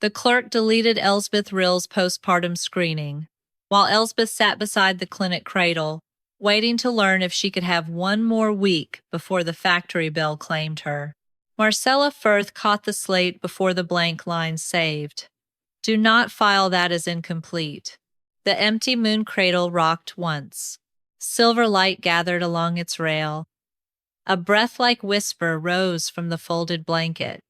The clerk deleted Elsbeth Rill's postpartum screening, while Elsbeth sat beside the clinic cradle, waiting to learn if she could have one more week before the factory bell claimed her. Marcella Firth caught the slate before the blank line saved. Do not file that as incomplete. The empty moon cradle rocked once. Silver light gathered along its rail. A breath-like whisper rose from the folded blanket.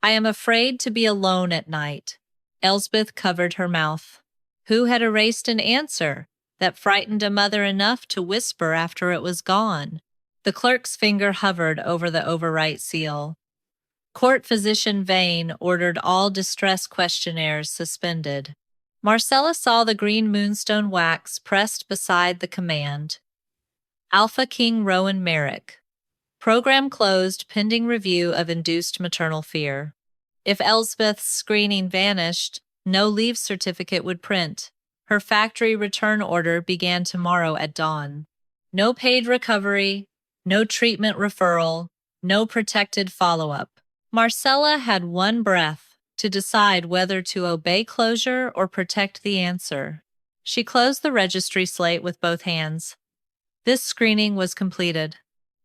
I am afraid to be alone at night. Elsbeth covered her mouth. Who had erased an answer that frightened a mother enough to whisper after it was gone? The clerk's finger hovered over the overwrite seal. Court physician Vane ordered all distress questionnaires suspended. Marcella saw the green moonstone wax pressed beside the command. Alpha King Rowan Merek. Program closed pending review of induced maternal fear. If Elsbeth's screening vanished, no leave certificate would print. Her factory return order began tomorrow at dawn. No paid recovery, no treatment referral, no protected follow-up. Marcella had one breath to decide whether to obey closure or protect the answer. She closed the registry slate with both hands. This screening was completed.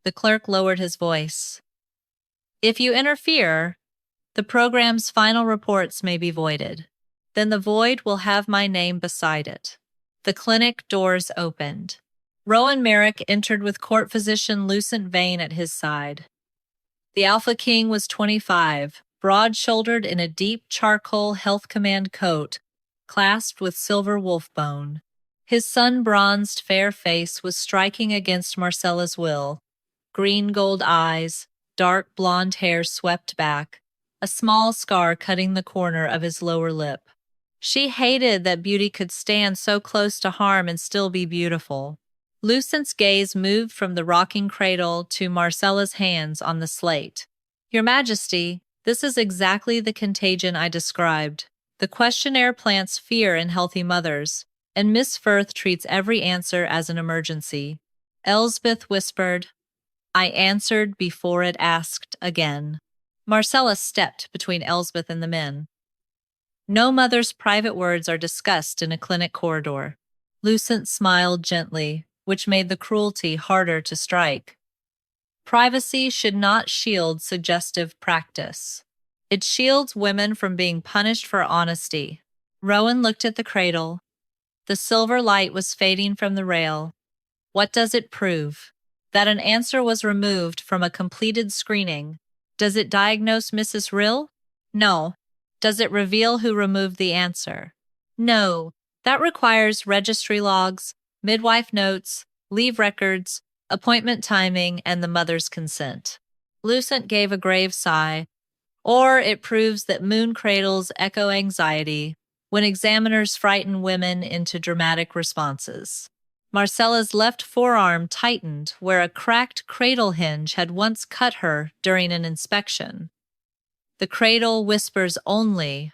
The clerk lowered his voice. If you interfere, the program's final reports may be voided. Then the void will have my name beside it. The clinic doors opened. Rowan Merek entered with court physician Lucent Vane at his side. The Alpha King was 25, broad-shouldered in a deep charcoal health command coat, clasped with silver wolf bone. His sun-bronzed fair face was striking against Marcella's will. Green-gold eyes, dark blonde hair swept back, a small scar cutting the corner of his lower lip. She hated that beauty could stand so close to harm and still be beautiful. Lucent's gaze moved from the rocking cradle to Marcella's hands on the slate. Your Majesty, this is exactly the contagion I described. The questionnaire plants fear in healthy mothers, and Miss Firth treats every answer as an emergency. Elsbeth whispered, I answered before it asked again. Marcella stepped between Elsbeth and the men. No mother's private words are discussed in a clinic corridor. Lucent smiled gently, which made the cruelty harder to strike. Privacy should not shield suggestive practice. It shields women from being punished for honesty. Rowan looked at the cradle. The silver light was fading from the rail. What does it prove? That an answer was removed from a completed screening. Does it diagnose Mrs. Rill? No. Does it reveal who removed the answer? No. That requires registry logs, midwife notes, leave records, appointment timing, and the mother's consent. Lucent gave a grave sigh. Or it proves that moon cradles echo anxiety when examiners frighten women into dramatic responses. Marcella's left forearm tightened where a cracked cradle hinge had once cut her during an inspection. The cradle whispers only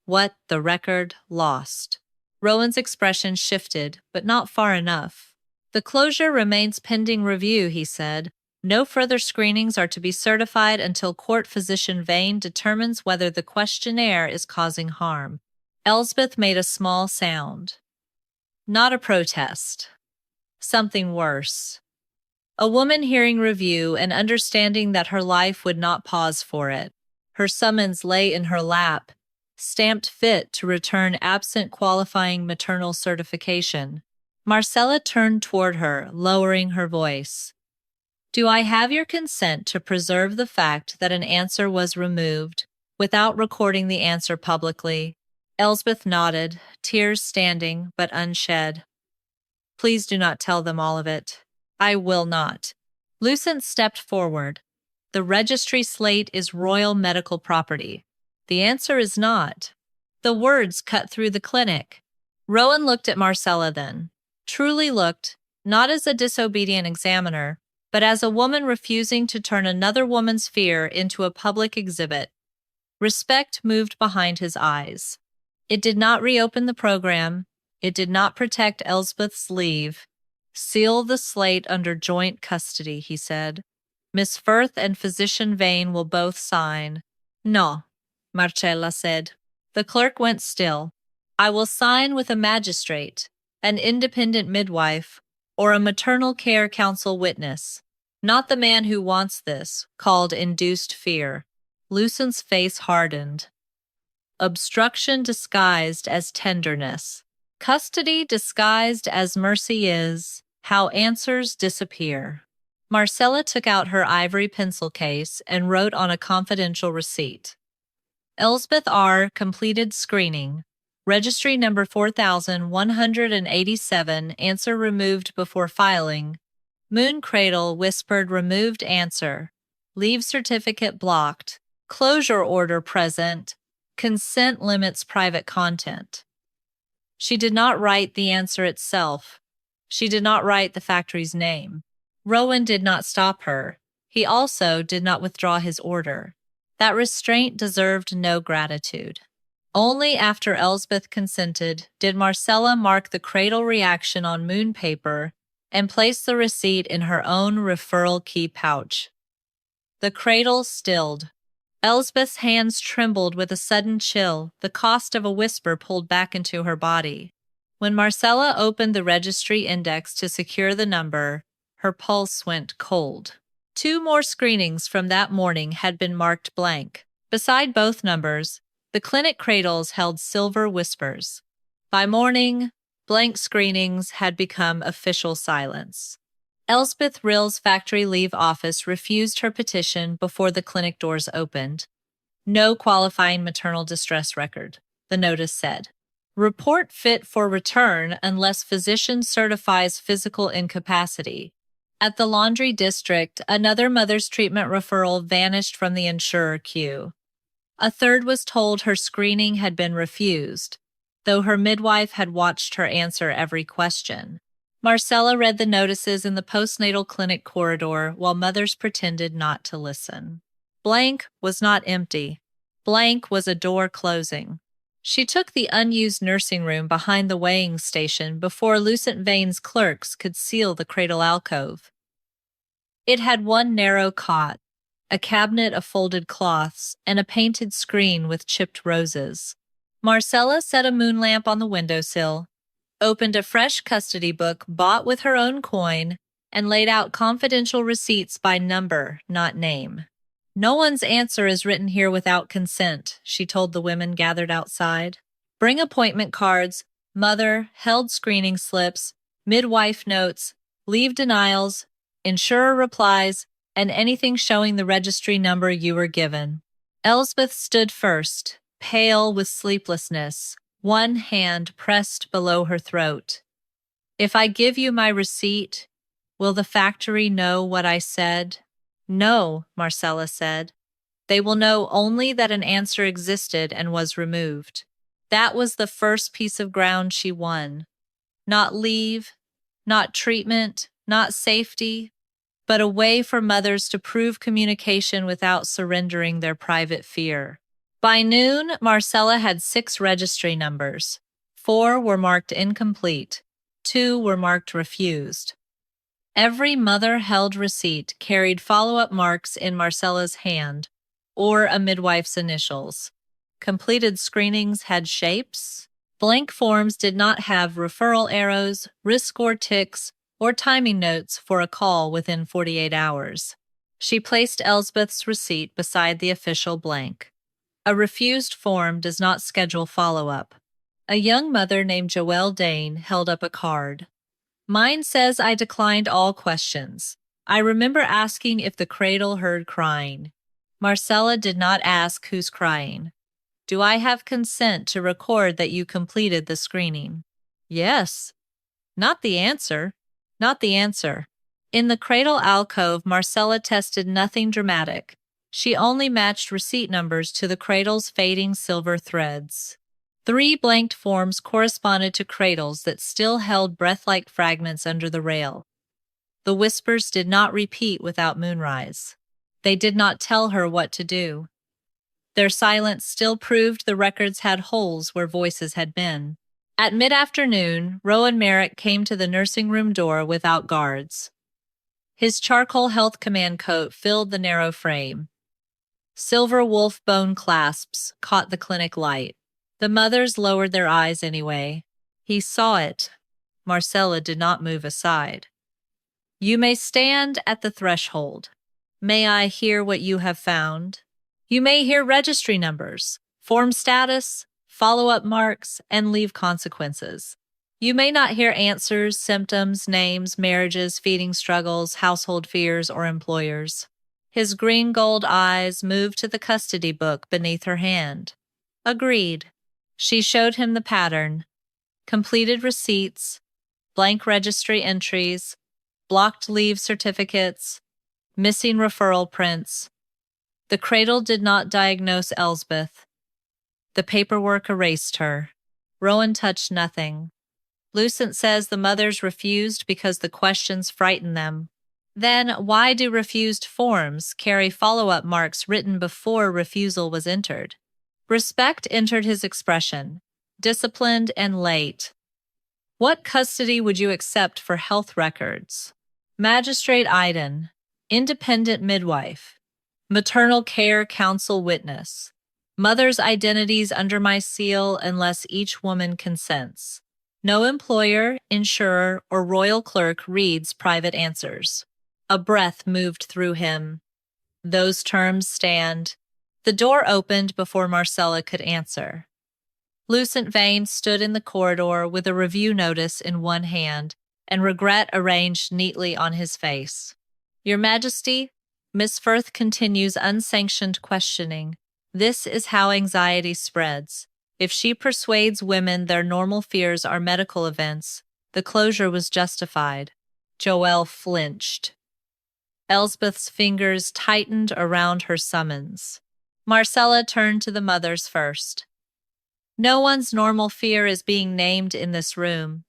what the record lost. Rowan's expression shifted, but not far enough. The closure remains pending review, he said. No further screenings are to be certified until court physician Vane determines whether the questionnaire is causing harm. Elsbeth made a small sound. Not a protest. Something worse. A woman hearing review and understanding that her life would not pause for it. Her summons lay in her lap, stamped fit to return absent qualifying maternal certification. Marcella turned toward her, lowering her voice. Do I have your consent to preserve the fact that an answer was removed without recording the answer publicly? Elsbeth nodded, tears standing but unshed. Please do not tell them all of it. I will not. Lucent stepped forward. The registry slate is royal medical property. The answer is not. The words cut through the clinic. Rowan looked at Marcella then. Truly looked, not as a disobedient examiner, but as a woman refusing to turn another woman's fear into a public exhibit. Respect moved behind his eyes. It did not reopen the program. It did not protect Elsbeth's leave. Seal the slate under joint custody, he said. Miss Firth and physician Vane will both sign. No, Marcella said. The clerk went still. "I will sign with a magistrate, an independent midwife, or a maternal care council witness. Not the man who wants this," called induced fear. Lucen's face hardened. Obstruction disguised as tenderness. Custody disguised as mercy is how answers disappear. Marcella took out her ivory pencil case and wrote on a confidential receipt. Elsbeth R. completed screening. Registry number 4187, answer removed before filing. Moon Cradle whispered removed answer. Leave certificate blocked. Closure order present. Consent limits private content. She did not write the answer itself. She did not write the factory's name. Rowan did not stop her. He also did not withdraw his order. That restraint deserved no gratitude. Only after Elsbeth consented did Marcella mark the cradle reaction on moon paper and place the receipt in her own referral key pouch. The cradle stilled. Elsbeth's hands trembled with a sudden chill, the cost of a whisper pulled back into her body. When Marcella opened the registry index to secure the number, her pulse went cold. 2 more screenings from that morning had been marked blank. Beside both numbers, the clinic cradles held silver whispers. By morning, blank screenings had become official silence. Elsbeth Rill's factory leave office refused her petition before the clinic doors opened. No qualifying maternal distress record, the notice said. Report fit for return unless physician certifies physical incapacity. At the laundry district, another mother's treatment referral vanished from the insurer queue. A third was told her screening had been refused, though her midwife had watched her answer every question. Marcella read the notices in the postnatal clinic corridor while mothers pretended not to listen. Blank was not empty. Blank was a door closing. She took the unused nursing room behind the weighing station before Lucent Vane's clerks could seal the cradle alcove. It had one narrow cot, a cabinet of folded cloths, and a painted screen with chipped roses. Marcella set a moon lamp on the windowsill, opened a fresh custody book bought with her own coin, and laid out confidential receipts by number, not name. "No one's answer is written here without consent," she told the women gathered outside. "Bring appointment cards, mother, held screening slips, midwife notes, leave denials, insurer replies, and anything showing the registry number you were given." Elsbeth stood first, pale with sleeplessness, one hand pressed below her throat. "If I give you my receipt, will the factory know what I said?" "No," Marcella said. "They will know only that an answer existed and was removed." That was the first piece of ground she won. Not leave, not treatment, not safety, but a way for mothers to prove communication without surrendering their private fear. By noon, Marcella had 6 registry numbers. 4 were marked incomplete. 2 were marked refused. Every mother-held receipt carried follow-up marks in Marcella's hand, or a midwife's initials. Completed screenings had shapes. Blank forms did not have referral arrows, risk score ticks, or timing notes for a call within 48 hours. She placed Elsbeth's receipt beside the official blank. A refused form does not schedule follow-up. A young mother named Joelle Dane held up a card. "Mine says I declined all questions. I remember asking if the cradle heard crying." Marcella did not ask who's crying. "Do I have consent to record that you completed the screening?" "Yes." "Not the answer." "Not the answer." In the cradle alcove, Marcella tested nothing dramatic. She only matched receipt numbers to the cradle's fading silver threads. 3 blanked forms corresponded to cradles that still held breath-like fragments under the rail. The whispers did not repeat without moonrise. They did not tell her what to do. Their silence still proved the records had holes where voices had been. At mid-afternoon, Rowan Merek came to the nursing room door without guards. His charcoal health command coat filled the narrow frame. Silver wolf bone clasps caught the clinic light. The mothers lowered their eyes anyway. He saw it. Marcella did not move aside. You may stand at the threshold. May I hear what you have found? You may hear registry numbers, form status, follow-up marks, and leave consequences. You may not hear answers, symptoms, names, marriages, feeding struggles, household fears, or employers. His green-gold eyes moved to the custody book beneath her hand. Agreed. She showed him the pattern. Completed receipts, blank registry entries, blocked leave certificates, missing referral prints. The cradle did not diagnose Elsbeth. The paperwork erased her. Rowan touched nothing. Lucent says the mothers refused because the questions frightened them. Then why do refused forms carry follow-up marks written before refusal was entered? Respect entered his expression, disciplined and late. What custody would you accept for health records? Magistrate Iden, independent midwife, maternal care council witness, mother's identities under my seal unless each woman consents. No employer, insurer, or royal clerk reads private answers. A breath moved through him. Those terms stand. The door opened before Marcella could answer. Lucent Vane stood in the corridor with a review notice in one hand and regret arranged neatly on his face. Your Majesty, Miss Firth continues unsanctioned questioning. This is how anxiety spreads. If she persuades women their normal fears are medical events, the closure was justified. Joelle flinched. Elsbeth's fingers tightened around her summons. Marcella turned to the mothers first. No one's normal fear is being named in this room.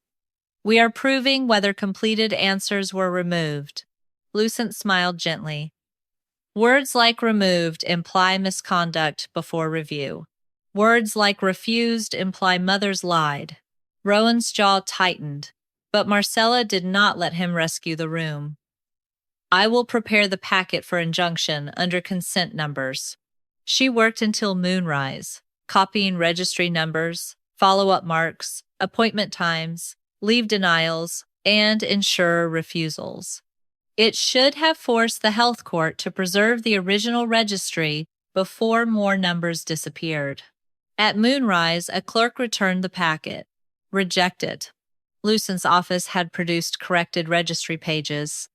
We are proving whether completed answers were removed. Lucent smiled gently. Words like removed imply misconduct before review. Words like refused imply mothers lied. Rowan's jaw tightened, but Marcella did not let him rescue the room. I will prepare the packet for injunction under consent numbers. She worked until moonrise, copying registry numbers, follow-up marks, appointment times, leave denials, and insurer refusals. It should have forced the health court to preserve the original registry before more numbers disappeared. At moonrise, a clerk returned the packet. Rejected. Lucent's office had produced corrected registry pages.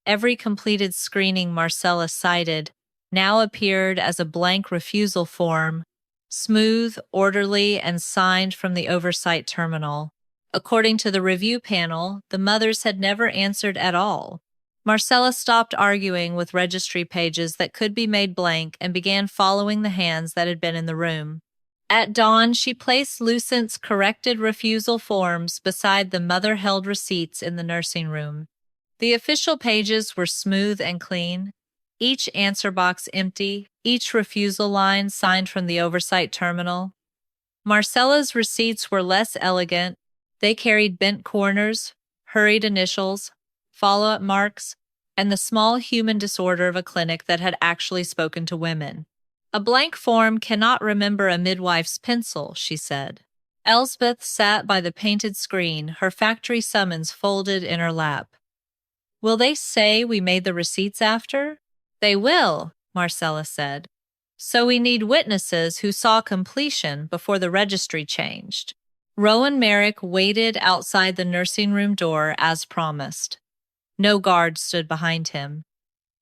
Every completed screening Marcella cited now appeared as a blank refusal form, smooth, orderly, and signed from the oversight terminal. According to the review panel, the mothers had never answered at all. Marcella stopped arguing with registry pages that could be made blank and began following the hands that had been in the room. At dawn, she placed Lucent's corrected refusal forms beside the mother-held receipts in the nursing room. The official pages were smooth and clean, each answer box empty, each refusal line signed from the oversight terminal. Marcella's receipts were less elegant. They carried bent corners, hurried initials, follow-up marks, and the small human disorder of a clinic that had actually spoken to women. A blank form cannot remember a midwife's pencil, she said. Elsbeth sat by the painted screen, her factory summons folded in her lap. Will they say we made the receipts after? They will, Marcella said. So we need witnesses who saw completion before the registry changed. Rowan Merek waited outside the nursing room door as promised. No guard stood behind him.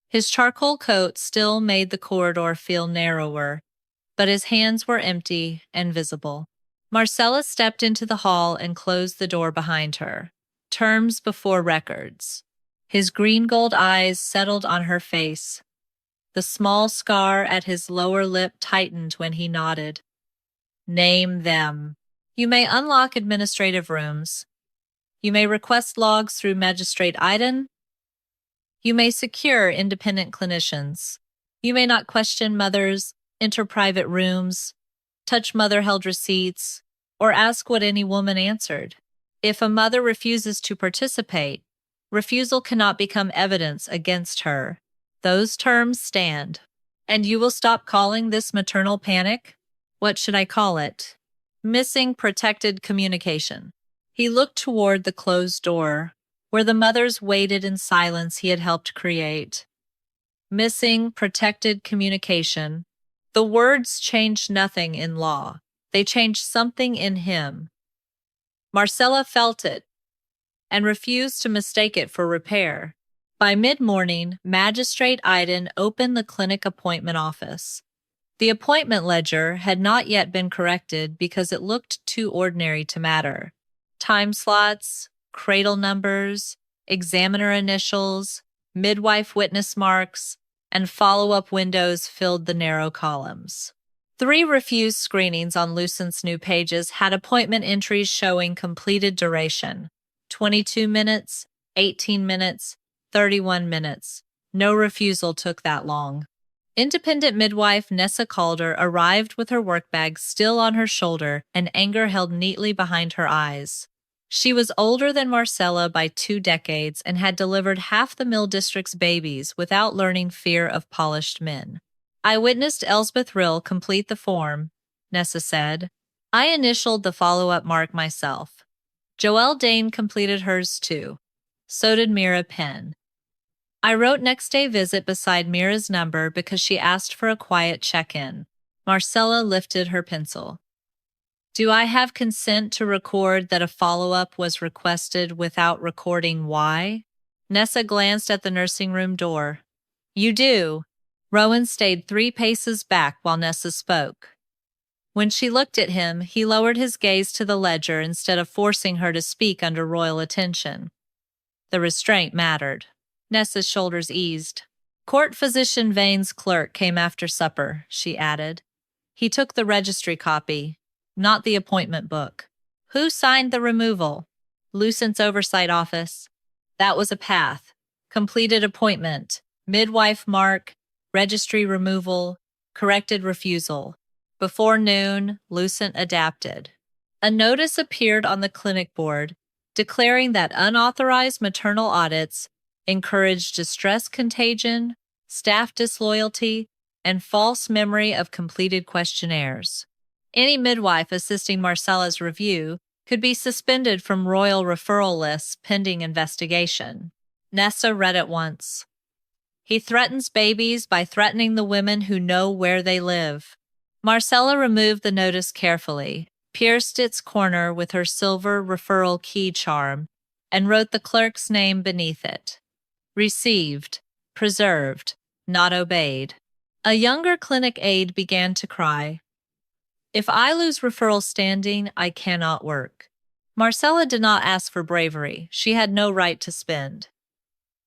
His charcoal coat still made the corridor feel narrower, but his hands were empty and visible. Marcella stepped into the hall and closed the door behind her. Terms before records. His green-gold eyes settled on her face. The small scar at his lower lip tightened when he nodded. Name them. You may unlock administrative rooms. You may request logs through Magistrate Iden. You may secure independent clinicians. You may not question mothers, enter private rooms, touch mother-held receipts, or ask what any woman answered. If a mother refuses to participate, refusal cannot become evidence against her. Those terms stand. And you will stop calling this maternal panic? What should I call it? Missing protected communication. He looked toward the closed door, where the mothers waited in silence he had helped create. Missing protected communication. The words changed nothing in law. They changed something in him. Marcella felt it and refused to mistake it for repair. By mid-morning, Magistrate Iden opened the clinic appointment office. The appointment ledger had not yet been corrected because it looked too ordinary to matter. Time slots, cradle numbers, examiner initials, midwife witness marks, and follow-up windows filled the narrow columns. 3 refused screenings on Lucent's new pages had appointment entries showing completed duration: 22 minutes, 18 minutes, 31 minutes. No refusal took that long. Independent midwife Nessa Calder arrived with her work bag still on her shoulder and anger held neatly behind her eyes. She was older than Marcella by 2 decades and had delivered half the Mill District's babies without learning fear of polished men. I witnessed Elsbeth Rill complete the form, Nessa said. I initialed the follow-up mark myself. Joelle Dane completed hers too. So did Mira Penn. I wrote next day visit beside Mira's number because she asked for a quiet check-in. Marcella lifted her pencil. Do I have consent to record that a follow-up was requested without recording why? Nessa glanced at the nursing room door. You do. Rowan stayed 3 paces back while Nessa spoke. When she looked at him, he lowered his gaze to the ledger instead of forcing her to speak under royal attention. The restraint mattered. Nessa's shoulders eased. Court physician Vane's clerk came after supper, she added. He took the registry copy, not the appointment book. Who signed the removal? Lucent's oversight office. That was a path. Completed appointment. Midwife mark. Registry removal. Corrected refusal. Before noon, Lucent adapted. A notice appeared on the clinic board declaring that unauthorized maternal audits encourage distress contagion, staff disloyalty, and false memory of completed questionnaires. Any midwife assisting Marcella's review could be suspended from royal referral lists pending investigation. Nessa read it once. He threatens babies by threatening the women who know where they live. Marcella removed the notice carefully, pierced its corner with her silver referral key charm, and wrote the clerk's name beneath it. Received, preserved, not obeyed. A younger clinic aide began to cry. If I lose referral standing, I cannot work. Marcella did not ask for bravery. She had no right to spend.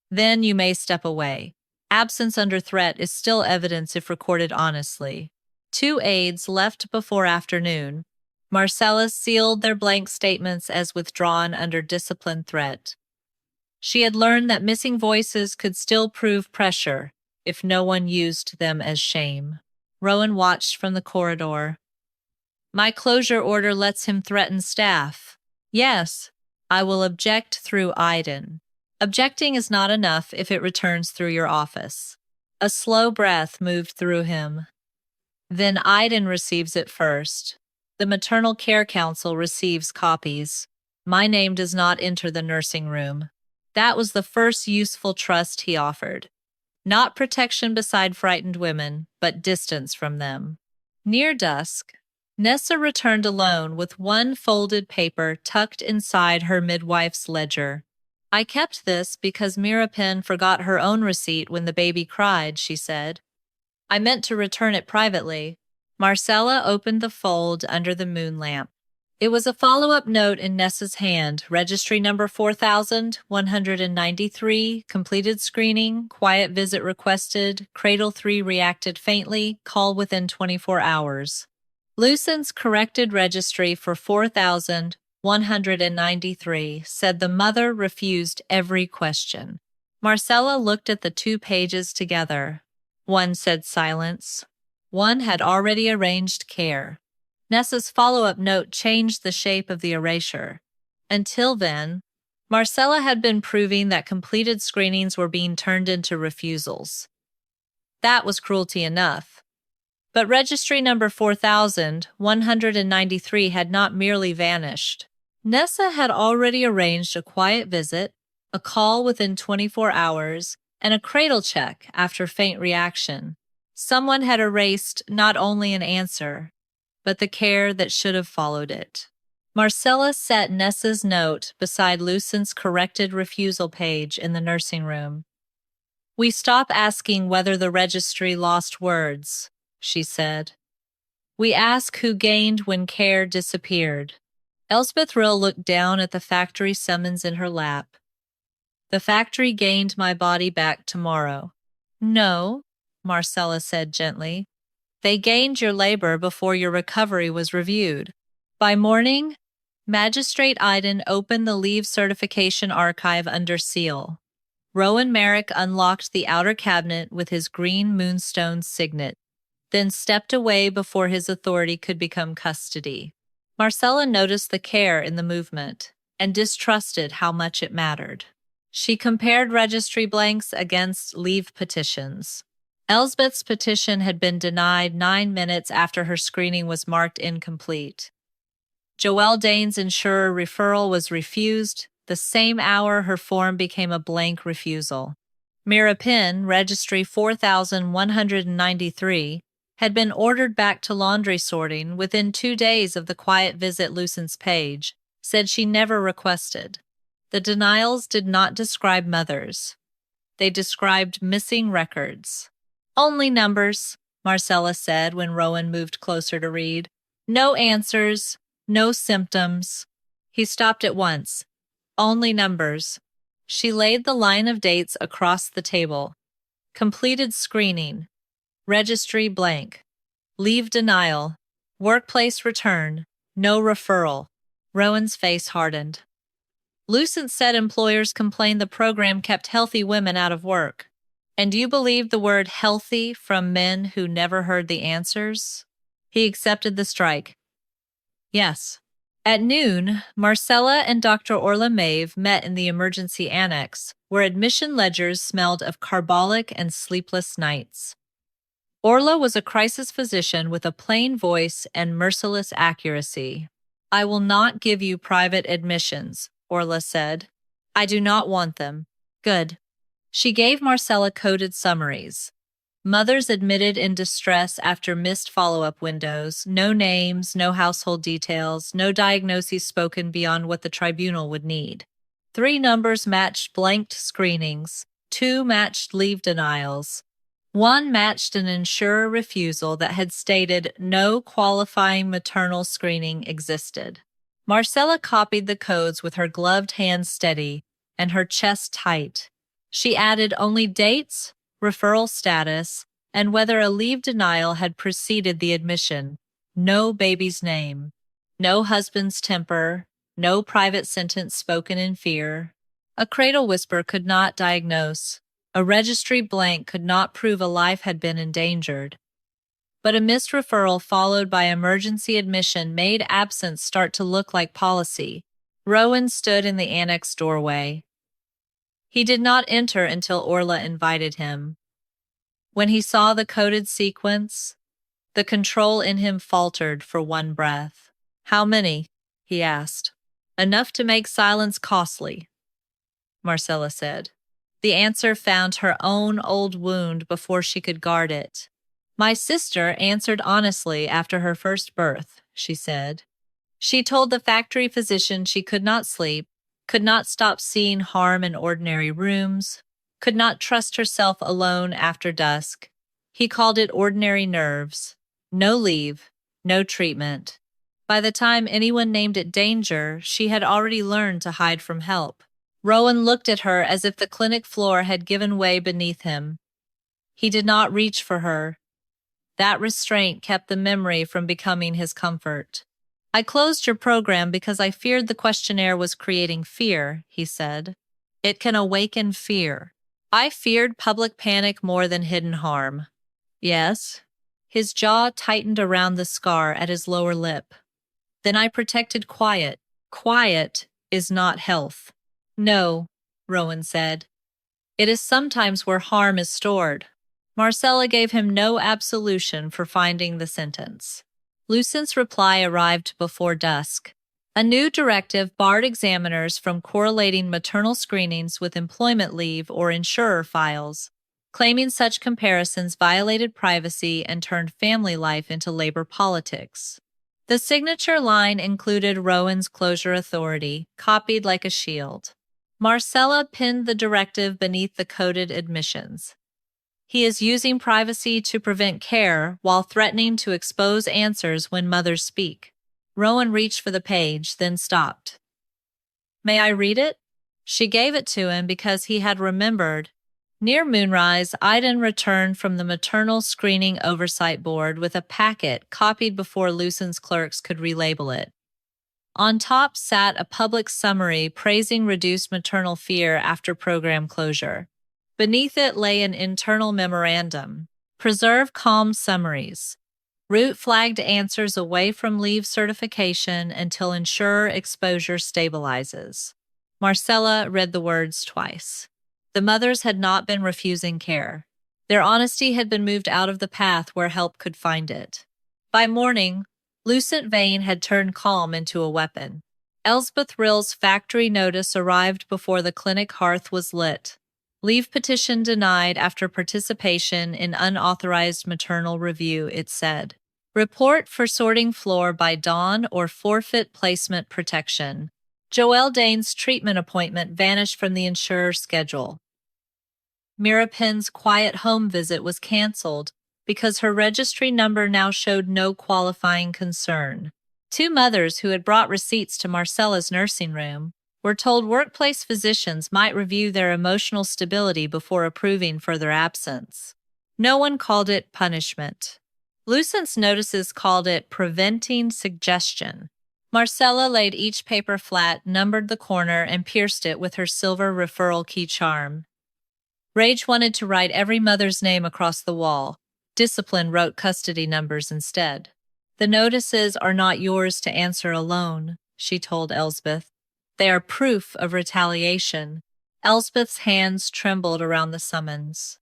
Then you may step away. Absence under threat is still evidence if recorded honestly. 2 aides left before afternoon. Marcella sealed their blank statements as withdrawn under discipline threat. She had learned that missing voices could still prove pressure if no one used them as shame. Rowan watched from the corridor. My closure order lets him threaten staff. Yes, I will object through Iden. Objecting is not enough if it returns through your office. A slow breath moved through him. Then Iden receives it first. The Maternal Care Council receives copies. My name does not enter the nursing room. That was the first useful trust he offered. Not protection beside frightened women, but distance from them. Near dusk, Nessa returned alone with 1 folded paper tucked inside her midwife's ledger. I kept this because Mira Penn forgot her own receipt when the baby cried, she said. I meant to return it privately. Marcella opened the fold under the moon lamp. It was a follow-up note in Nessa's hand, registry number 4193, completed screening, quiet visit requested, cradle 3 reacted faintly, call within 24 hours. Lucent's corrected registry for 4193 said the mother refused every question. Marcella looked at the 2 pages together. One said silence. One had already arranged care. Nessa's follow-up note changed the shape of the erasure. Until then, Marcella had been proving that completed screenings were being turned into refusals. That was cruelty enough. But registry number 4193 had not merely vanished. Nessa had already arranged a quiet visit, a call within 24 hours, and a cradle check after faint reaction. Someone had erased not only an answer, but the care that should have followed it. Marcella set Nessa's note beside Lucent's corrected refusal page in the nursing room. "We stop asking whether the registry lost words," she said. "We ask who gained when care disappeared." Elspeth Rill looked down at the factory summons in her lap. "The factory gained my body back tomorrow." "No," Marcella said gently. "They gained your labor before your recovery was reviewed. By morning, Magistrate Iden opened the leave certification archive under seal. Rowan Merek unlocked the outer cabinet with his green moonstone signet, then stepped away before his authority could become custody. Marcella noticed the care in the movement and distrusted how much it mattered. She compared registry blanks against leave petitions. Elsbeth's petition had been denied 9 minutes after her screening was marked incomplete. Joelle Dane's insurer referral was refused the same hour her form became a blank refusal. Mira Pin, registry 4193, had been ordered back to laundry sorting within 2 days of the quiet visit Lucent's page, said she never requested. The denials did not describe mothers. They described missing records. "Only numbers," Marcella said when Rowan moved closer to read. "No answers, no symptoms." He stopped at once. "Only numbers." She laid the line of dates across the table. Completed screening. Registry blank. Leave denial. Workplace return. No referral. Rowan's face hardened. Lucent said employers complained the program kept healthy women out of work. "And you believe the word healthy from men who never heard the answers?" He accepted the strike. "Yes." At noon, Marcella and Dr. Orla Mave met in the emergency annex, where admission ledgers smelled of carbolic and sleepless nights. Orla was a crisis physician with a plain voice and merciless accuracy. "I will not give you private admissions," Orla said. "I do not want them." "Good." She gave Marcella coded summaries. Mothers admitted in distress after missed follow-up windows, no names, no household details, no diagnoses spoken beyond what the tribunal would need. 3 numbers matched blanked screenings, 2 matched leave denials. 1 matched an insurer refusal that had stated no qualifying maternal screening existed. Marcella copied the codes with her gloved hand steady and her chest tight. She added only dates, referral status, and whether a leave denial had preceded the admission. No baby's name. No husband's temper. No private sentence spoken in fear. A cradle whisper could not diagnose. A registry blank could not prove a life had been endangered. But a missed referral followed by emergency admission made absence start to look like policy. Rowan stood in the annex doorway. He did not enter until Orla invited him. When he saw the coded sequence, the control in him faltered for one breath. "How many?" he asked. "Enough to make silence costly," Marcella said. The answer found her own old wound before she could guard it. "My sister answered honestly after her first birth," she said. She told the factory physician she could not sleep, could not stop seeing harm in ordinary rooms, could not trust herself alone after dusk. He called it ordinary nerves. No leave, no treatment. By the time anyone named it danger, she had already learned to hide from help. Rowan looked at her as if the clinic floor had given way beneath him. He did not reach for her. That restraint kept the memory from becoming his comfort. "I closed your program because I feared the questionnaire was creating fear," he said. "It can awaken fear. I feared public panic more than hidden harm." "Yes?" His jaw tightened around the scar at his lower lip. "Then I protected quiet. Quiet is not health." "No," Rowan said. "It is sometimes where harm is stored." Marcella gave him no absolution for finding the sentence. Lucent's reply arrived before dusk. A new directive barred examiners from correlating maternal screenings with employment leave or insurer files, claiming such comparisons violated privacy and turned family life into labor politics. The signature line included Rowan's closure authority, copied like a shield. Marcella pinned the directive beneath the coded admissions. He is using privacy to prevent care while threatening to expose answers when mothers speak. Rowan reached for the page, then stopped. May I read it? She gave it to him because he had remembered. Near moonrise, Iden returned from the maternal screening oversight board with a packet copied before Lucent's clerks could relabel it. On top sat a public summary praising reduced maternal fear after program closure. Beneath it lay an internal memorandum. Preserve calm summaries. Root flagged answers away from leave certification until insurer exposure stabilizes. Marcella read the words twice. The mothers had not been refusing care. Their honesty had been moved out of the path where help could find it. By morning, Lucent Vane had turned calm into a weapon. Elsbeth Rill's factory notice arrived before the clinic hearth was lit. Leave petition denied after participation in unauthorized maternal review, it said. Report for sorting floor by dawn or forfeit placement protection. Joelle Dane's treatment appointment vanished from the insurer's schedule. Mira Penn's quiet home visit was canceled because her registry number now showed no qualifying concern. Two mothers who had brought receipts to Marcella's nursing room were told workplace physicians might review their emotional stability before approving further absence. No one called it punishment. Lucent's notices called it preventing suggestion. Marcella laid each paper flat, numbered the corner, and pierced it with her silver referral key charm. Rage wanted to write every mother's name across the wall. Discipline wrote custody numbers instead. The notices are not yours to answer alone, she told Elsbeth. They are proof of retaliation. Elsbeth's hands trembled around the summons.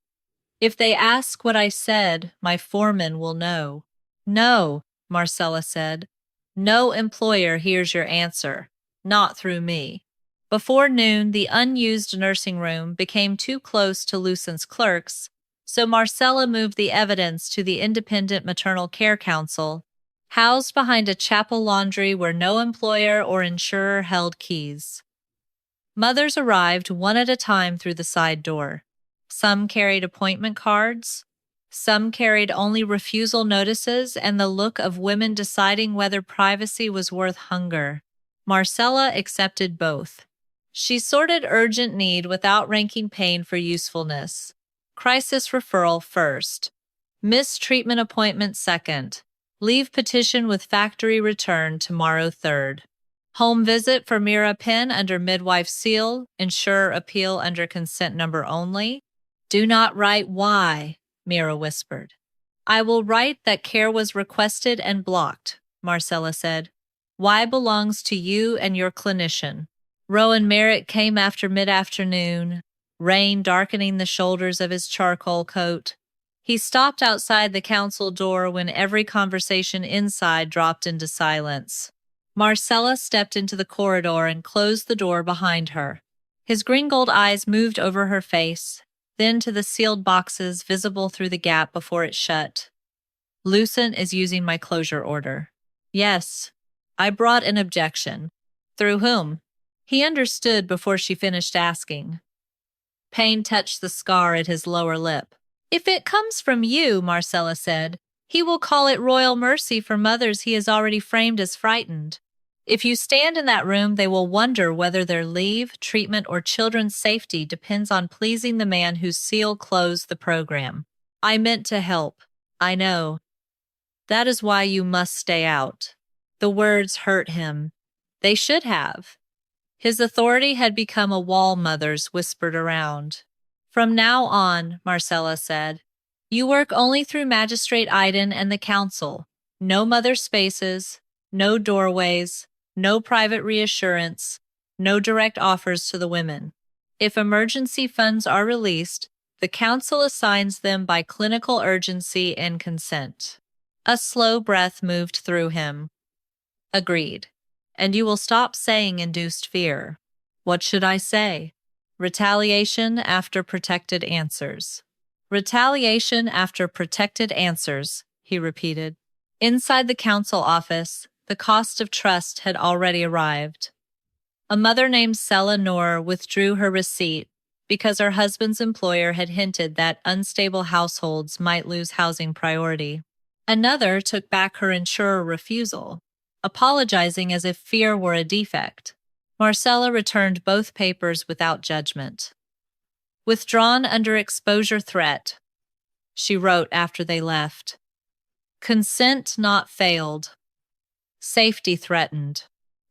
If they ask what I said, my foreman will know. No, Marcella said. No employer hears your answer. Not through me. Before noon, the unused nursing room became too close to Lucent's clerks, so Marcella moved the evidence to the Independent Maternal Care Council, housed behind a chapel laundry where no employer or insurer held keys. Mothers arrived one at a time through the side door. Some carried appointment cards. Some carried only refusal notices and the look of women deciding whether privacy was worth hunger. Marcella accepted both. She sorted urgent need without ranking pain for usefulness. Crisis referral first. Missed treatment appointment second. Leave petition with factory return tomorrow 3rd. Home visit for Mira Penn under midwife seal, insurer appeal under consent number only. Do not write why, Mira whispered. I will write that care was requested and blocked, Marcella said. Why belongs to you and your clinician. Rowan Merek came after mid-afternoon, rain darkening the shoulders of his charcoal coat. He stopped outside the council door when every conversation inside dropped into silence. Marcella stepped into the corridor and closed the door behind her. His green-gold eyes moved over her face, then to the sealed boxes visible through the gap before it shut. Lucent is using my closure order. Yes, I brought an objection. Through whom? He understood before she finished asking. Pain touched the scar at his lower lip. If it comes from you, Marcella said, he will call it royal mercy for mothers he has already framed as frightened. If you stand in that room, they will wonder whether their leave, treatment, or children's safety depends on pleasing the man whose seal closed the program. I meant to help. I know. That is why you must stay out. The words hurt him. They should have. His authority had become a wall mothers whispered around. From now on, Marcella said, you work only through Magistrate Iden and the council. No mother spaces, no doorways, no private reassurance, no direct offers to the women. If emergency funds are released, The council assigns them by clinical urgency and consent. A slow breath moved through him. Agreed. And you will stop saying induced fear. What should I say? Retaliation after protected answers. Retaliation after protected answers, he repeated. Inside the council office, the cost of trust had already arrived. A mother named Sella Noor withdrew her receipt because her husband's employer had hinted that unstable households might lose housing priority. Another took back her insurer refusal, apologizing as if fear were a defect. Marcella returned both papers without judgment. Withdrawn under exposure threat, she wrote after they left. Consent not failed. Safety threatened.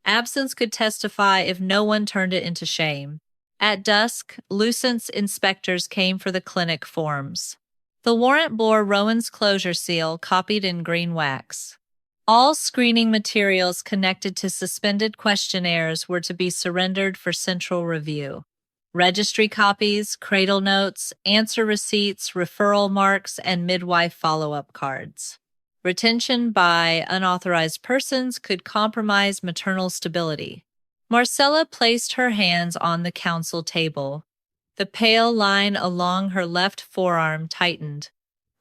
Absence could testify if no one turned it into shame. At dusk, Lucent's inspectors came for the clinic forms. The warrant bore Rowan's closure seal copied in green wax. All screening materials connected to suspended questionnaires were to be surrendered for central review. Registry copies, cradle notes, answer receipts, referral marks, and midwife follow-up cards. Retention by unauthorized persons could compromise maternal stability. Marcella placed her hands on the council table. The pale line along her left forearm tightened.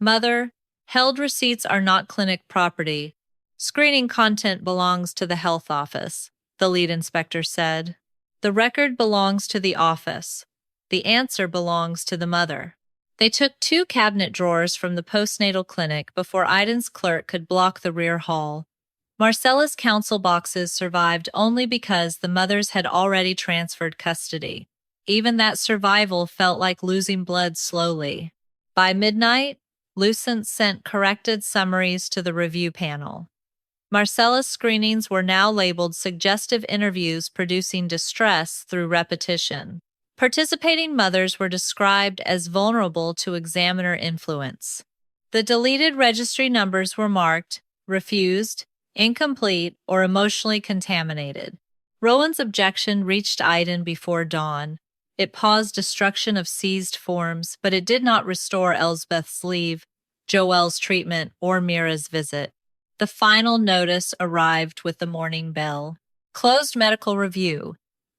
Mother, held receipts are not clinic property. Screening content belongs to the health office, the lead inspector said. The record belongs to the office. The answer belongs to the mother. They took 2 cabinet drawers from the postnatal clinic before Iden's clerk could block the rear hall. Marcella's counsel boxes survived only because the mothers had already transferred custody. Even that survival felt like losing blood slowly. By midnight, Lucent sent corrected summaries to the review panel. Marcella's screenings were now labeled suggestive interviews producing distress through repetition. Participating mothers were described as vulnerable to examiner influence. The deleted registry numbers were marked refused, incomplete, or emotionally contaminated. Rowan's objection reached Iden before dawn. It paused destruction of seized forms, but it did not restore Elsbeth's leave, Joelle's treatment, or Mira's visit. The final notice arrived with the morning bell. Closed medical review.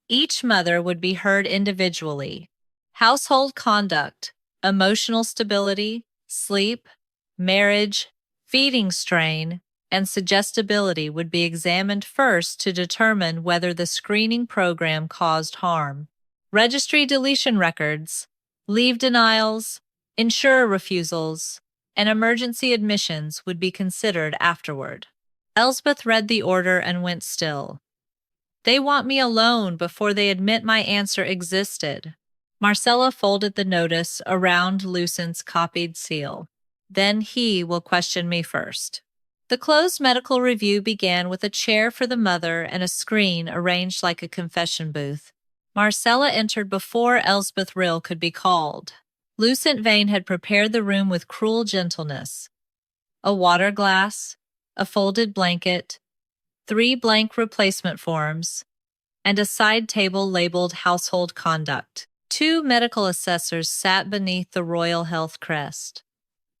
Each mother would be heard individually. Household conduct, emotional stability, sleep, marriage, feeding strain, and suggestibility would be examined first to determine whether the screening program caused harm. Registry deletion records, leave denials, insurer refusals, and emergency admissions would be considered afterward. Elsbeth read the order and went still. They want me alone before they admit my answer existed. Marcella folded the notice around Lucent's copied seal. Then he will question me first. The closed medical review began with a chair for the mother and a screen arranged like a confession booth. Marcella entered before Elsbeth Rill could be called. Lucent Vane had prepared the room with cruel gentleness. A water glass, a folded blanket, 3 blank replacement forms, and a side table labeled Household Conduct. 2 medical assessors sat beneath the Royal Health crest.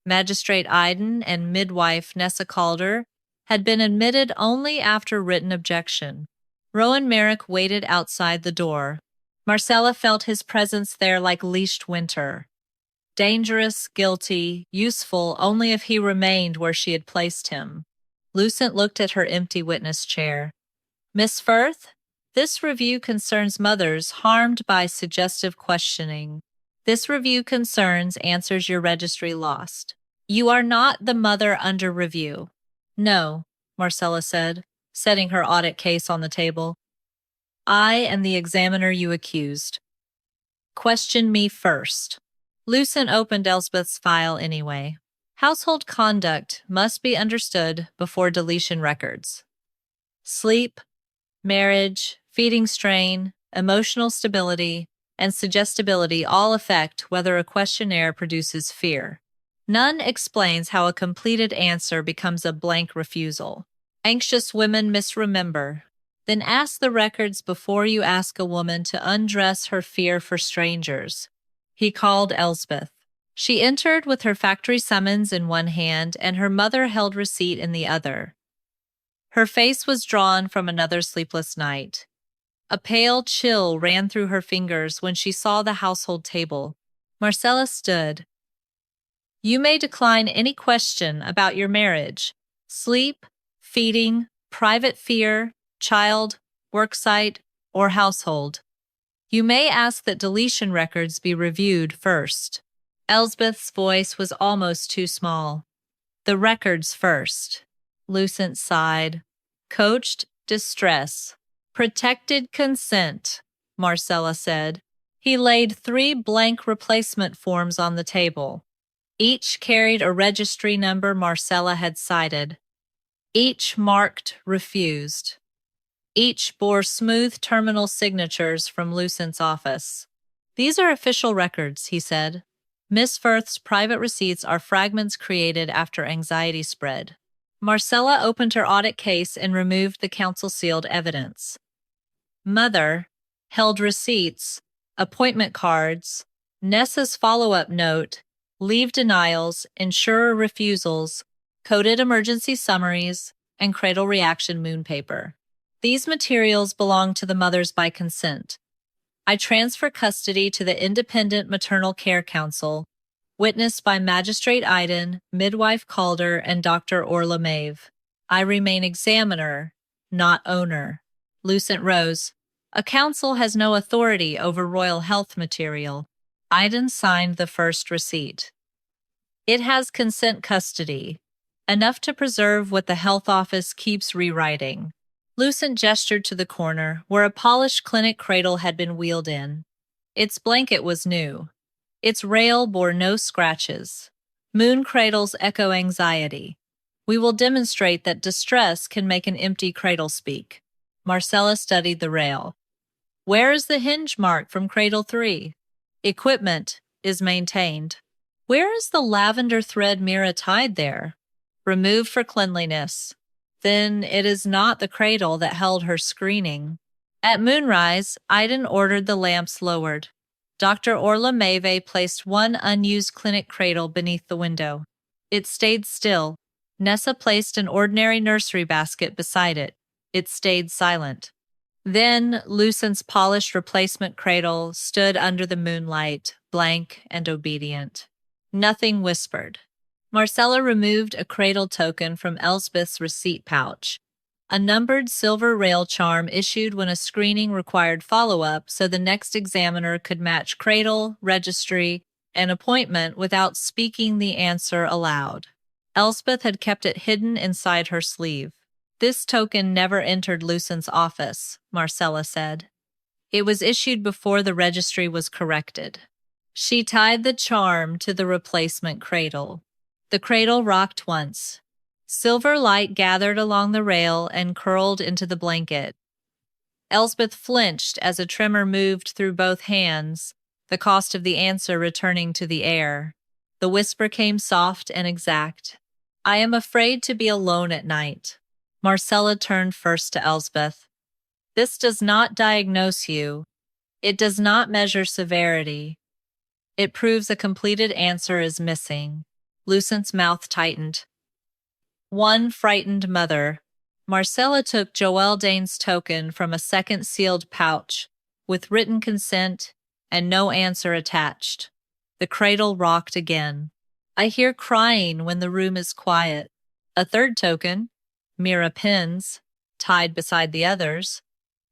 Magistrate Iden and midwife Nessa Calder had been admitted only after written objection. Rowan Merek waited outside the door. Marcella felt his presence there like leashed winter. Dangerous, guilty, useful only if he remained where she had placed him. Lucent looked at her empty witness chair. Miss Firth, this review concerns mothers harmed by suggestive questioning. This review concerns answers your registry lost. You are not the mother under review. No, Marcella said, setting her audit case on the table. I am the examiner you accused. Question me first. Lucent opened Elsbeth's file anyway. Household conduct must be understood before deletion records. Sleep, marriage, feeding strain, emotional stability, and suggestibility all affect whether a questionnaire produces fear. None explains how a completed answer becomes a blank refusal. Anxious women misremember. Then ask the records before you ask a woman to undress her fear for strangers. He called Elsbeth. She entered with her factory summons in one hand and her mother held receipt in the other. Her face was drawn from another sleepless night. A pale chill ran through her fingers when she saw the household table. Marcella stood. You may decline any question about your marriage, sleep, feeding, private fear, child, worksite, or household. You may ask that deletion records be reviewed first. Elsbeth's voice was almost too small. The records first. Lucent sighed. Coached distress. Protected consent, Marcella said. He laid 3 blank replacement forms on the table. Each carried a registry number Marcella had cited. Each marked refused. Each bore smooth terminal signatures from Lucent's office. These are official records, he said. Miss Firth's private receipts are fragments created after anxiety spread. Marcella opened her audit case and removed the council-sealed evidence. Mother held receipts, appointment cards, Nessa's follow-up note, leave denials, insurer refusals, coded emergency summaries, and cradle reaction moon paper. These materials belong to the mothers by consent. I transfer custody to the Independent Maternal Care Council, witnessed by Magistrate Iden, Midwife Calder, and Dr. Orla Mave. I remain examiner, not owner. Lucent rose. A council has no authority over royal health material. Iden signed the first receipt. It has consent custody, enough to preserve what the health office keeps rewriting. Lucent gestured to the corner, where a polished clinic cradle had been wheeled in. Its blanket was new. Its rail bore no scratches. Moon cradles echo anxiety. We will demonstrate that distress can make an empty cradle speak. Marcella studied the rail. Where is the hinge mark from Cradle 3? Equipment is maintained. Where is the lavender thread Mira tied there? Removed for cleanliness. Then it is not the cradle that held her screening. At moonrise, Iden ordered the lamps lowered. Dr. Orla Mave placed one unused clinic cradle beneath the window. It stayed still. Nessa placed an ordinary nursery basket beside it. It stayed silent. Then Lucent's polished replacement cradle stood under the moonlight, blank and obedient. Nothing whispered. Marcella removed a cradle token from Elsbeth's receipt pouch. A numbered silver rail charm issued when a screening required follow-up so the next examiner could match cradle, registry, and appointment without speaking the answer aloud. Elsbeth had kept it hidden inside her sleeve. This token never entered Lucent's office, Marcella said. It was issued before the registry was corrected. She tied the charm to the replacement cradle. The cradle rocked once. Silver light gathered along the rail and curled into the blanket. Elsbeth flinched as a tremor moved through both hands, the cost of the answer returning to the air. The whisper came soft and exact. I am afraid to be alone at night. Marcella turned first to Elsbeth. This does not diagnose you. It does not measure severity. It proves a completed answer is missing. Lucent's mouth tightened. One frightened mother. Marcella took Joelle Dane's token from a second sealed pouch, with written consent and no answer attached. The cradle rocked again. I hear crying when the room is quiet. A third token, Mira pins, tied beside the others.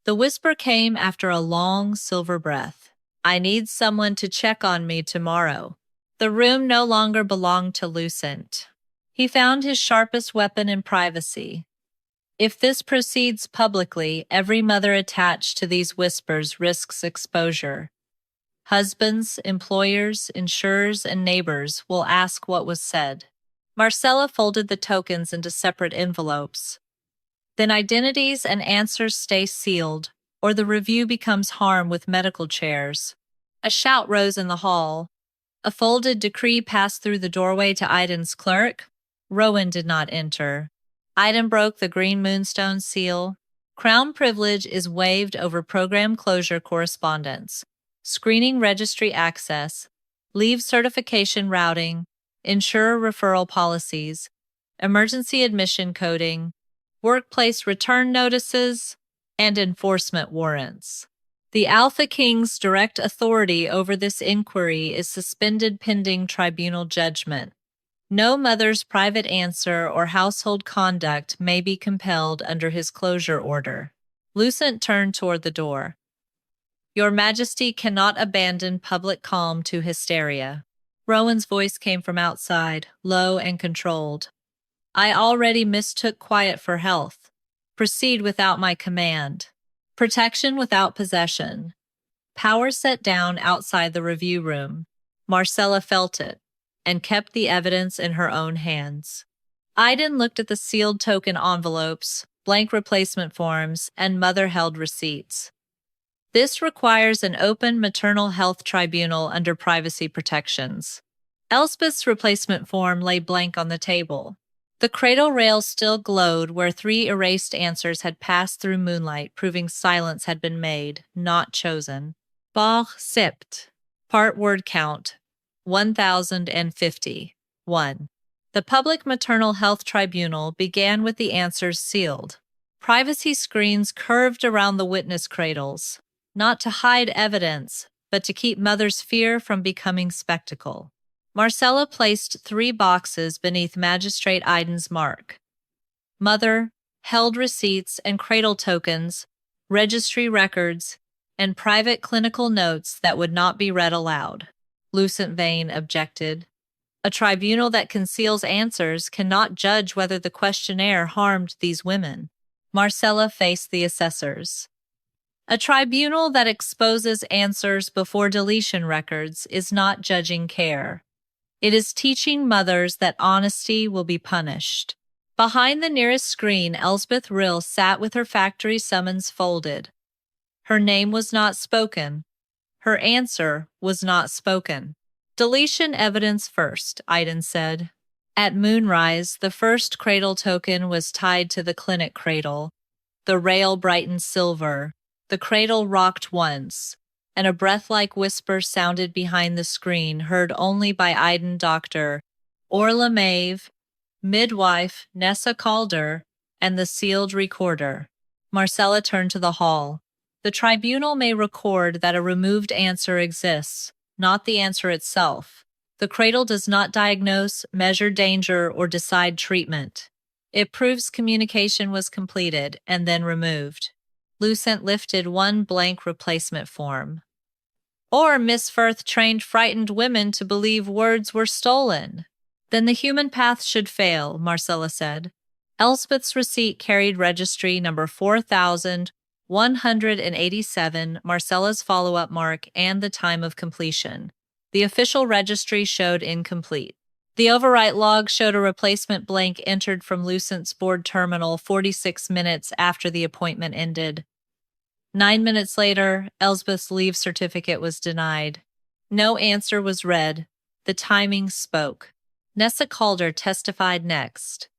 The whisper came after a long silver breath. I need someone to check on me tomorrow. The room no longer belonged to Lucent. He found his sharpest weapon in privacy. If this proceeds publicly, every mother attached to these whispers risks exposure. Husbands, employers, insurers, and neighbors will ask what was said. Marcella folded the tokens into separate envelopes. Then identities and answers stay sealed, or the review becomes harm with medical chairs. A shout rose in the hall. A folded decree passed through the doorway to Iden's clerk. Rowan did not enter. Iden broke the green moonstone seal. Crown privilege is waived over program closure correspondence. Screening registry access. leave certification routing, insurer referral policies, emergency admission coding, workplace return notices, and enforcement warrants. The Alpha King's direct authority over this inquiry is suspended pending tribunal judgment. No mother's private answer or household conduct may be compelled under his closure order. Lucent turned toward the door. Your Majesty cannot abandon public calm to hysteria. Rowan's voice came from outside, low and controlled. I already mistook quiet for health. Proceed without my command. Protection without possession. Power set down outside the review room. Marcella felt it, and kept the evidence in her own hands. Iden looked at the sealed token envelopes, blank replacement forms, and mother-held receipts. This requires an open maternal health tribunal under privacy protections. Elspeth's replacement form lay blank on the table. The cradle rail still glowed where 3 erased answers had passed through moonlight, proving silence had been made, not chosen. Bar sipt. Part word count. 1,050. 1. The Public Maternal Health Tribunal began with the answers sealed. Privacy screens curved around the witness cradles, not to hide evidence, but to keep mothers' fear from becoming spectacle. Marcella placed 3 boxes beneath Magistrate Iden's mark. Mother, held receipts and cradle tokens, registry records, and private clinical notes that would not be read aloud. Lucent Vane objected. A tribunal that conceals answers cannot judge whether the questionnaire harmed these women. Marcella faced the assessors. A tribunal that exposes answers before deletion records is not judging care. It is teaching mothers that honesty will be punished. Behind the nearest screen, Elsbeth Rill sat with her factory summons folded. Her name was not spoken. Her answer was not spoken. Deletion evidence first, Iden said. At moonrise, the first cradle token was tied to the clinic cradle. The rail brightened silver. The cradle rocked once, and a breath-like whisper sounded behind the screen, heard only by Iden Doctor, Orla Maeve, midwife Nessa Calder, and the sealed recorder. Marcella turned to the hall. The tribunal may record that a removed answer exists, not the answer itself. The cradle does not diagnose, measure danger, or decide treatment. It proves communication was completed and then removed. Lucent lifted 1 blank replacement form. Or Miss Firth trained frightened women to believe words were stolen. Then the human path should fail, Marcella said. Elspeth's receipt carried registry number 4,187, Marcella's follow-up mark, and the time of completion. The official registry showed incomplete. The overwrite log showed a replacement blank entered from Lucent's board terminal 46 minutes after the appointment ended. 9 minutes later, Elsbeth's leave certificate was denied. No answer was read. The timing spoke. Nessa Calder testified next.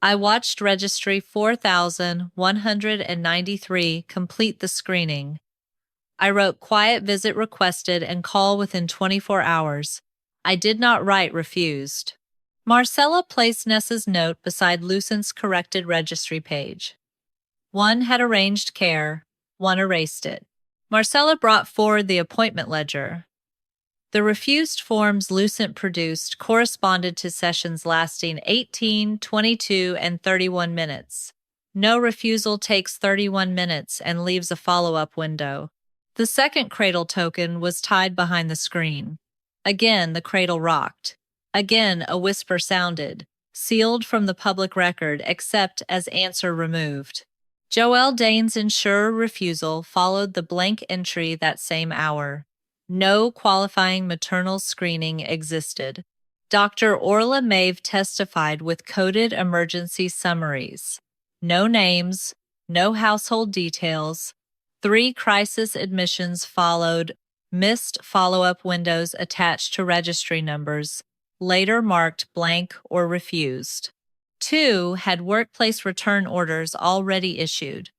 I watched registry 4,193 complete the screening. I wrote quiet visit requested and call within 24 hours. I did not write refused. Marcella placed Nessa's note beside Lucent's corrected registry page. 1 had arranged care, 1 erased it. Marcella brought forward the appointment ledger. The refused forms Lucent produced corresponded to sessions lasting 18, 22, and 31 minutes. No refusal takes 31 minutes and leaves a follow-up window. The second cradle token was tied behind the screen. Again, the cradle rocked. Again, a whisper sounded, sealed from the public record except as answer removed. Joelle Dane's insurer refusal followed the blank entry that same hour. No qualifying maternal screening existed. Dr. Orla Maeve testified with coded emergency summaries. No names, no household details. 3 crisis admissions followed, missed follow-up windows attached to registry numbers, later marked blank or refused. 2 had workplace return orders already issued.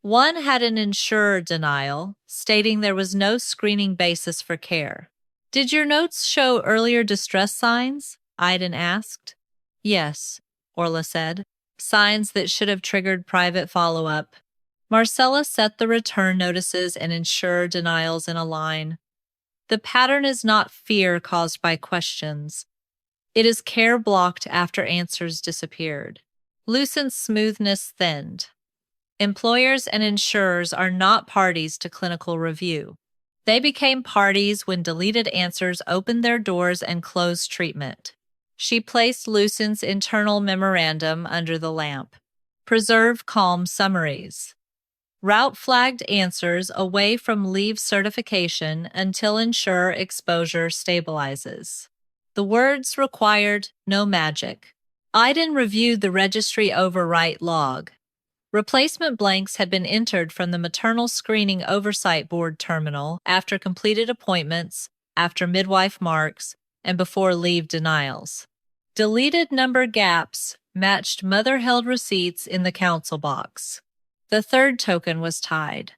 1 had an insurer denial, stating there was no screening basis for care. Did your notes show earlier distress signs? Iden asked. Yes, Orla said. Signs that should have triggered private follow-up. Marcella set the return notices and insurer denials in a line. The pattern is not fear caused by questions. It is care blocked after answers disappeared. Lucent's smoothness thinned. Employers and insurers are not parties to clinical review. They became parties when deleted answers opened their doors and closed treatment. She placed Lucent's internal memorandum under the lamp. Preserve calm summaries. Route flagged answers away from leave certification until insurer exposure stabilizes. The words required no magic. Iden reviewed the registry overwrite log. Replacement blanks had been entered from the maternal screening oversight board terminal after completed appointments, after midwife marks, and before leave denials. Deleted number gaps matched mother-held receipts in the counsel box. The third token was tied.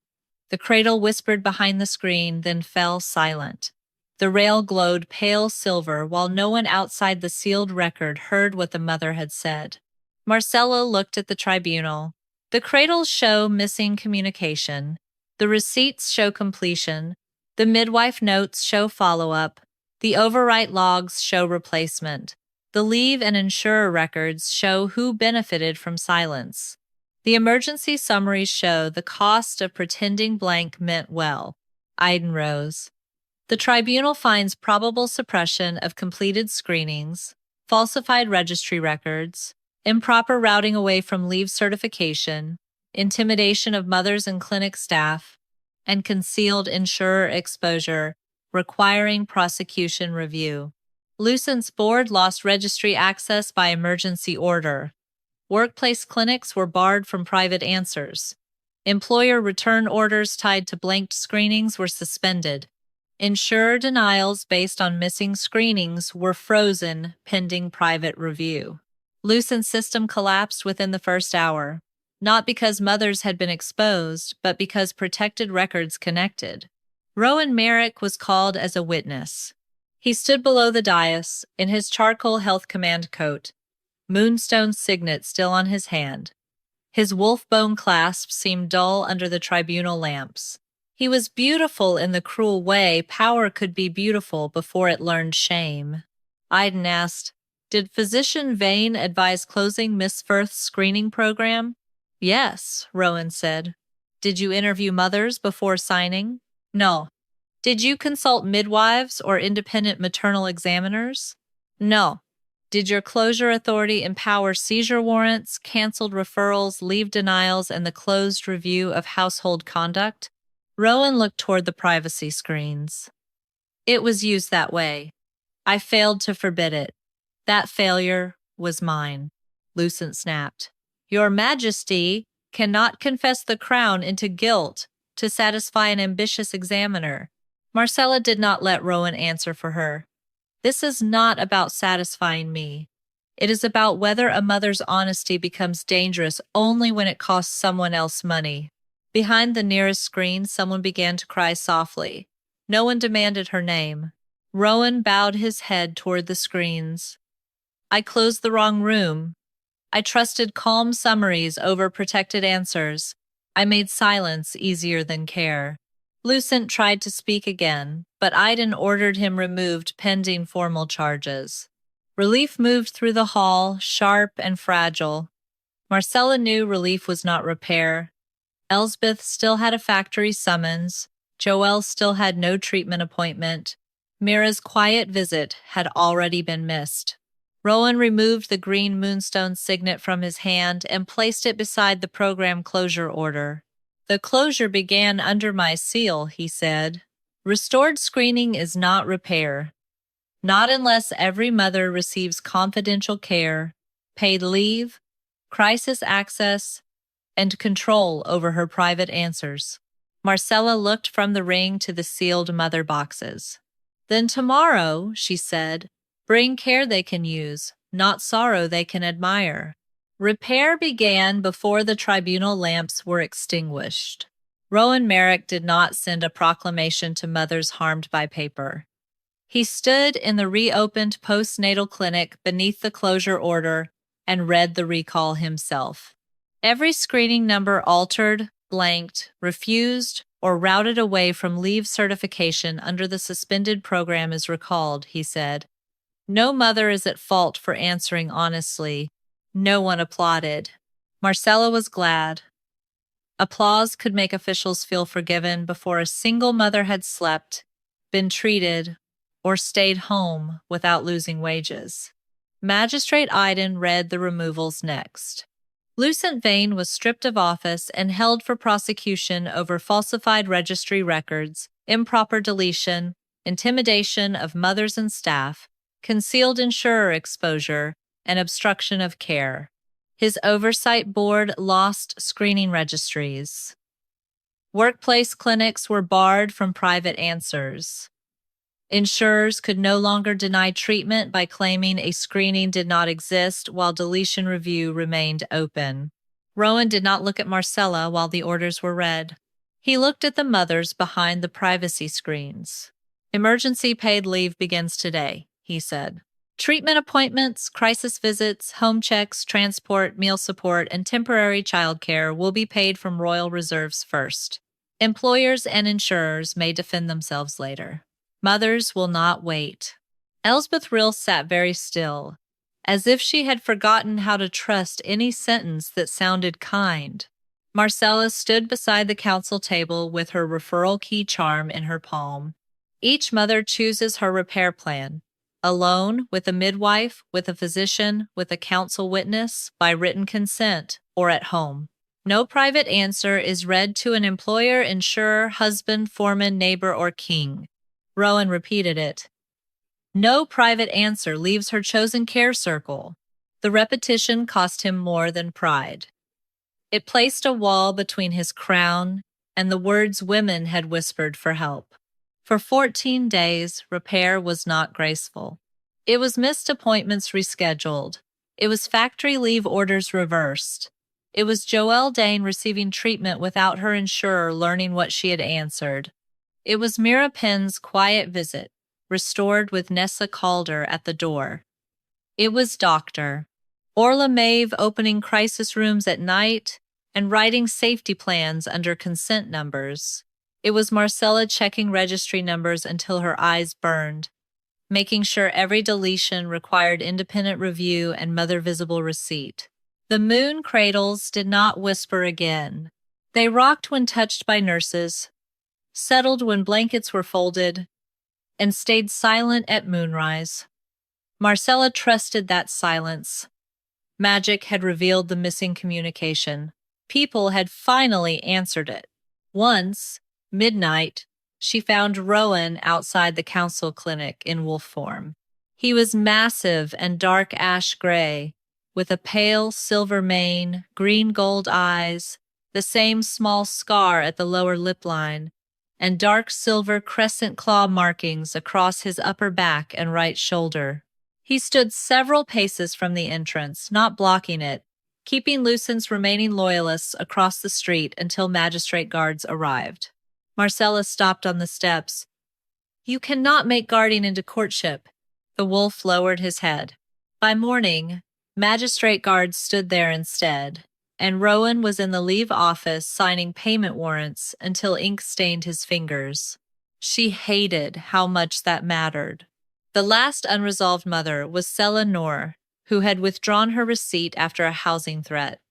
The cradle whispered behind the screen, then fell silent. The rail glowed pale silver while no one outside the sealed record heard what the mother had said. Marcella looked at the tribunal. The cradles show missing communication. The receipts show completion. The midwife notes show follow-up. The overwrite logs show replacement. The leave and insurer records show who benefited from silence. The emergency summaries show the cost of pretending blank meant well. Iden rose. The tribunal finds probable suppression of completed screenings, falsified registry records, improper routing away from leave certification, intimidation of mothers and clinic staff, and concealed insurer exposure requiring prosecution review. Lucent's board lost registry access by emergency order. Workplace clinics were barred from private answers. Employer return orders tied to blanked screenings were suspended. Insurer denials based on missing screenings were frozen pending private review. Lucent's system collapsed within the first hour, not because mothers had been exposed, but because protected records connected. Rowan Merek was called as a witness. He stood below the dais, in his charcoal health command coat, moonstone signet still on his hand. His wolf bone clasp seemed dull under the tribunal lamps. He was beautiful in the cruel way power could be beautiful before it learned shame. Iden asked, "Did Physician Vane advise closing Miss Firth's screening program?" "Yes," Rowan said. "Did you interview mothers before signing?" "No." "Did you consult midwives or independent maternal examiners?" "No." "Did your closure authority empower seizure warrants, canceled referrals, leave denials, and the closed review of household conduct?" Rowan looked toward the privacy screens. "It was used that way. I failed to forbid it. That failure was mine." Lucent snapped. "Your Majesty cannot confess the crown into guilt to satisfy an ambitious examiner." Marcella did not let Rowan answer for her. "This is not about satisfying me. It is about whether a mother's honesty becomes dangerous only when it costs someone else money." Behind the nearest screen, someone began to cry softly. No one demanded her name. Rowan bowed his head toward the screens. "I closed the wrong room. I trusted calm summaries over protected answers. I made silence easier than care." Lucent tried to speak again, but Iden ordered him removed pending formal charges. Relief moved through the hall, sharp and fragile. Marcella knew relief was not repair. Elsbeth still had a factory summons. Joelle still had no treatment appointment. Mira's quiet visit had already been missed. Rowan removed the green moonstone signet from his hand and placed it beside the program closure order. "The closure began under my seal," he said. "Restored screening is not repair. Not unless every mother receives confidential care, paid leave, crisis access, and control over her private answers." Marcella looked from the ring to the sealed mother boxes. "Then tomorrow," she said, "bring care they can use, not sorrow they can admire." Repair began before the tribunal lamps were extinguished. Rowan Merek did not send a proclamation to mothers harmed by paper. He stood in the reopened postnatal clinic beneath the closure order and read the recall himself. Every screening number altered, blanked, refused, or routed away from leave certification under the suspended program is recalled, he said. No mother is at fault for answering honestly. No one applauded. Marcella was glad. Applause could make officials feel forgiven before a single mother had slept, been treated, or stayed home without losing wages. Magistrate Iden read the removals next. Lucent Vane was stripped of office and held for prosecution over falsified registry records, improper deletion, intimidation of mothers and staff, concealed insurer exposure, and obstruction of care. His oversight board lost screening registries. Workplace clinics were barred from private answers. Insurers could no longer deny treatment by claiming a screening did not exist while deletion review remained open. Rowan did not look at Marcella while the orders were read. He looked at the mothers behind the privacy screens. Emergency paid leave begins today, he said. Treatment appointments, crisis visits, home checks, transport, meal support, and temporary childcare will be paid from royal reserves first. Employers and insurers may defend themselves later. Mothers will not wait. Elsbeth Rill sat very still, as if she had forgotten how to trust any sentence that sounded kind. Marcella stood beside the council table with her referral key charm in her palm. Each mother chooses her repair plan, alone, with a midwife, with a physician, with a council witness, by written consent, or at home. No private answer is read to an employer, insurer, husband, foreman, neighbor, or king. Rowan repeated it. No private answer leaves her chosen care circle. The repetition cost him more than pride. It placed a wall between his crown and the words women had whispered for help. For 14 days, repair was not graceful. It was missed appointments rescheduled. It was factory leave orders reversed. It was Joelle Dane receiving treatment without her insurer learning what she had answered. It was Mira Penn's quiet visit, restored with Nessa Calder at the door. It was Dr. Orla Maeve opening crisis rooms at night and writing safety plans under consent numbers. It was Marcella checking registry numbers until her eyes burned, making sure every deletion required independent review and mother-visible receipt. The moon cradles did not whisper again. They rocked when touched by nurses, settled when blankets were folded, and stayed silent at moonrise. Marcella trusted that silence. Magic had revealed the missing communication. People had finally answered it. Once, midnight, she found Rowan outside the council clinic in wolf form. He was massive and dark ash gray, with a pale silver mane, green-gold eyes, the same small scar at the lower lip line, and dark silver crescent claw markings across his upper back and right shoulder. He stood several paces from the entrance, not blocking it, keeping Lucent's remaining loyalists across the street until magistrate guards arrived. Marcella stopped on the steps. "You cannot make guarding into courtship." The wolf lowered his head. By morning, magistrate guards stood there instead, and Rowan was in the leave office signing payment warrants until ink stained his fingers. She hated how much that mattered. The last unresolved mother was Sella Noor, who had withdrawn her receipt after a housing threat.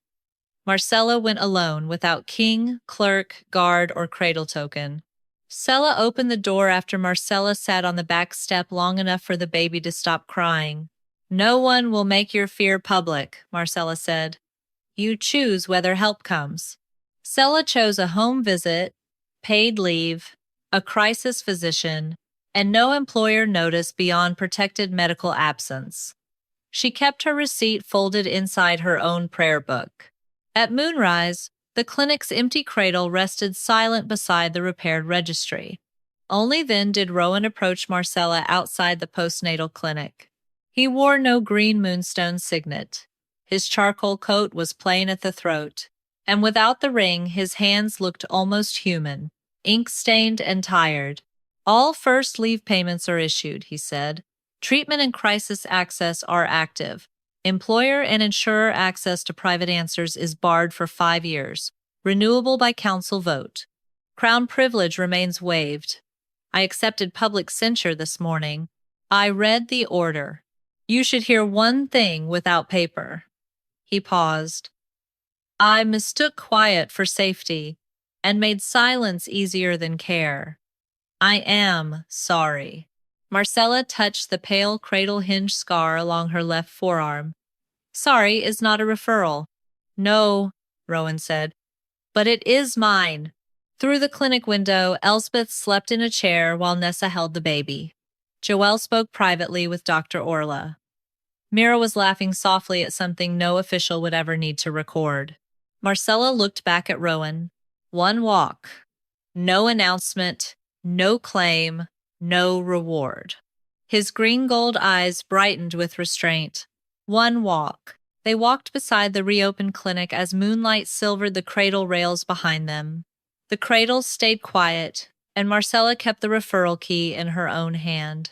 Marcella went alone without king, clerk, guard, or cradle token. Sella opened the door after Marcella sat on the back step long enough for the baby to stop crying. "No one will make your fear public," Marcella said. "You choose whether help comes." Sella chose a home visit, paid leave, a crisis physician, and no employer notice beyond protected medical absence. She kept her receipt folded inside her own prayer book. At moonrise, the clinic's empty cradle rested silent beside the repaired registry. Only then did Rowan approach Marcella outside the postnatal clinic. He wore no green moonstone signet. His charcoal coat was plain at the throat, and without the ring his hands looked almost human, ink-stained and tired. All first leave payments are issued, he said. Treatment and crisis access are active. Employer and insurer access to private answers is barred for 5 years. Renewable by council vote. Crown privilege remains waived. I accepted public censure this morning. I read the order. You should hear one thing without paper. He paused. I mistook quiet for safety and made silence easier than care. I am sorry. Marcella touched the pale cradle hinge scar along her left forearm. Sorry is not a referral. No, Rowan said, but it is mine. Through the clinic window, Elspeth slept in a chair while Nessa held the baby. Joelle spoke privately with Dr. Orla. Mira was laughing softly at something no official would ever need to record. Marcella looked back at Rowan. One walk. No announcement, no claim, no reward. His green-gold eyes brightened with restraint. One walk. They walked beside the reopened clinic as moonlight silvered the cradle rails behind them. The cradles stayed quiet, and Marcella kept the referral key in her own hand.